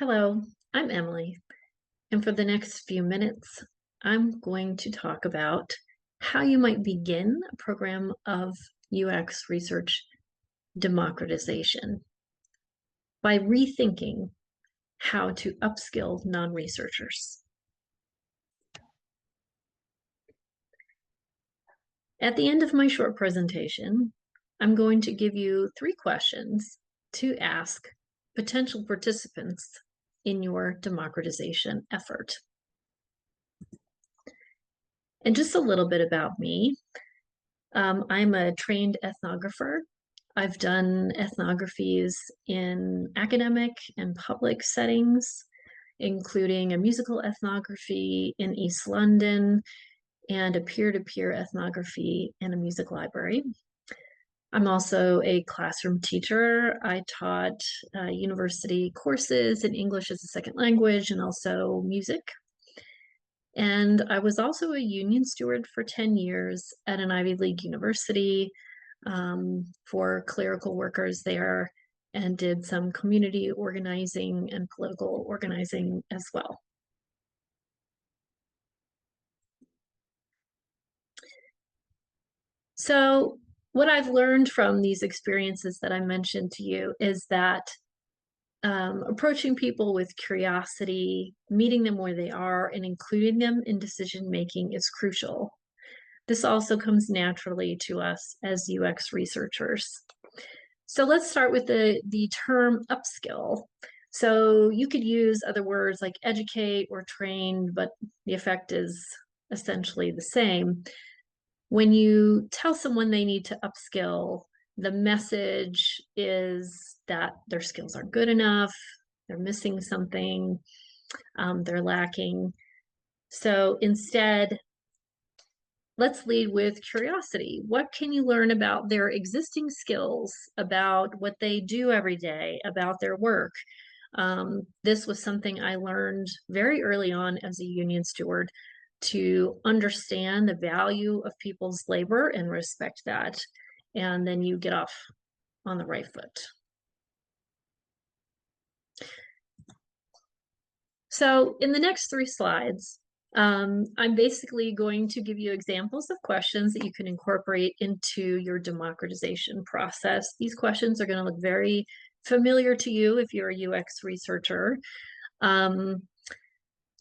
Hello, I'm Emily, and for the next few minutes, I'm going to talk about how you might begin a program of UX research democratization by rethinking how to upskill non-researchers. At the end of my short presentation, I'm going to give you 3 questions to ask potential participants in your democratization effort. And just a little bit about me. I'm a trained ethnographer. I've done ethnographies in academic and public settings, including a musical ethnography in East London and a peer-to-peer ethnography in a music library. I'm also a classroom teacher. I taught university courses in English as a second language and also music. And I was also a union steward for 10 years at an Ivy League university for clerical workers there, and did some community organizing and political organizing as well. So what I've learned from these experiences that I mentioned to you is that approaching people with curiosity, meeting them where they are, and including them in decision making is crucial. This also comes naturally to us as UX researchers. So let's start with the term upskill. So you could use other words like educate or train, but the effect is essentially the same. When you tell someone they need to upskill, the message is that their skills aren't good enough, they're missing something, they're lacking. So instead, let's lead with curiosity. What can you learn about their existing skills, about what they do every day, about their work? This was something I learned very early on as a union steward, to understand the value of people's labor and respect that. And then you get off on the right foot. So in the next 3 slides, I'm basically going to give you examples of questions that you can incorporate into your democratization process. These questions are going to look very familiar to you if you're a UX researcher.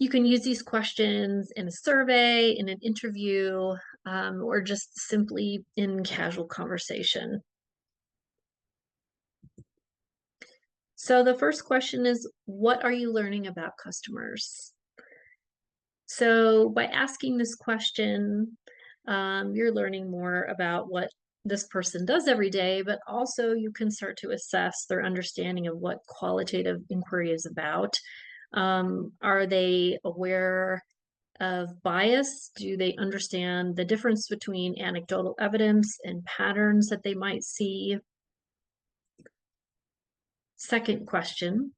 You can use these questions in a survey, in an interview, or just simply in casual conversation. So the first question is, what are you learning about customers? So by asking this question, you're learning more about what this person does every day, but also you can start to assess their understanding of what qualitative inquiry is about. Are they aware of bias? Do they understand the difference between anecdotal evidence and patterns that they might see? Second question,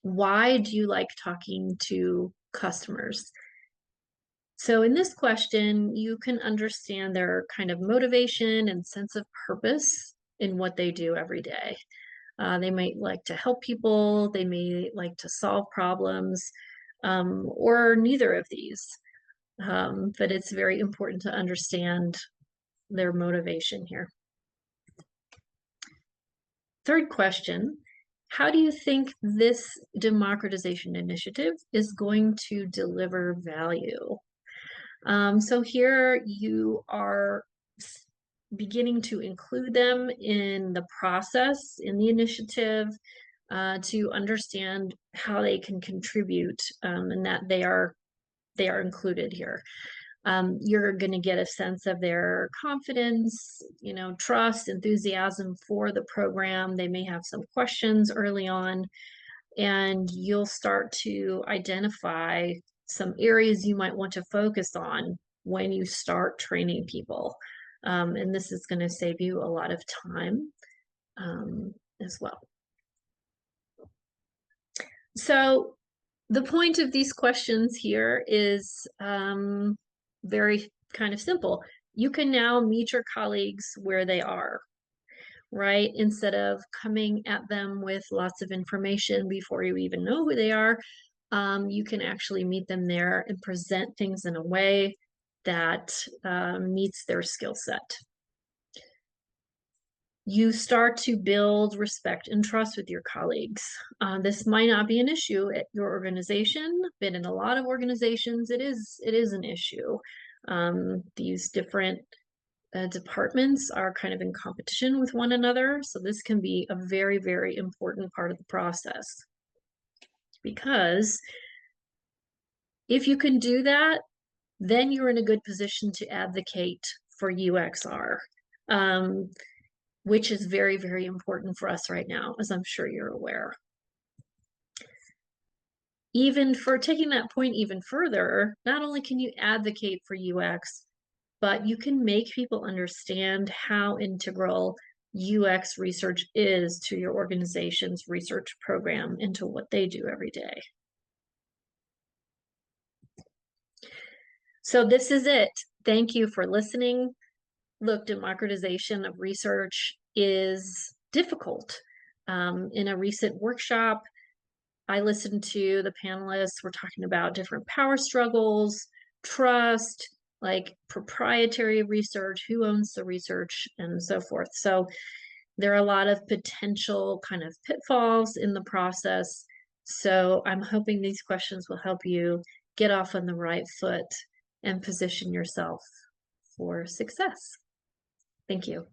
why do you like talking to customers? So in this question, you can understand their kind of motivation and sense of purpose in what they do every day. They might like to help people, they may like to solve problems, or neither of these. But it's very important to understand their motivation here. Third question, how do you think this democratization initiative is going to deliver value? So here you are beginning to include them in the process, in the initiative, to understand how they can contribute, and that they are included here. You're going to get a sense of their confidence, trust, enthusiasm for the program. They may have some questions early on, and you'll start to identify some areas you might want to focus on when you start training people. And this is going to save you a lot of time as well. So the point of these questions here is very kind of simple. You can now meet your colleagues where they are. right? Instead of coming at them with lots of information before you even know who they are, you can actually meet them there and present things in a way that meets their skill set. You start to build respect and trust with your colleagues. This might not be an issue at your organization, but in a lot of organizations, it is an issue. These different departments are kind of in competition with one another, so this can be a very, very important part of the process. Because if you can do that, then you're in a good position to advocate for UXR. Which is very, very important for us right now, as I'm sure you're aware. Even for taking that point even further, not only can you advocate for UX, but you can make people understand how integral UX research is to your organization's research program and to what they do every day. So this is it. Thank you for listening. Look, democratization of research is difficult. In a recent workshop, I listened to the panelists were talking about different power struggles, trust, like proprietary research, who owns the research, and so forth. So there are a lot of potential kind of pitfalls in the process. So I'm hoping these questions will help you get off on the right foot and position yourself for success. Thank you.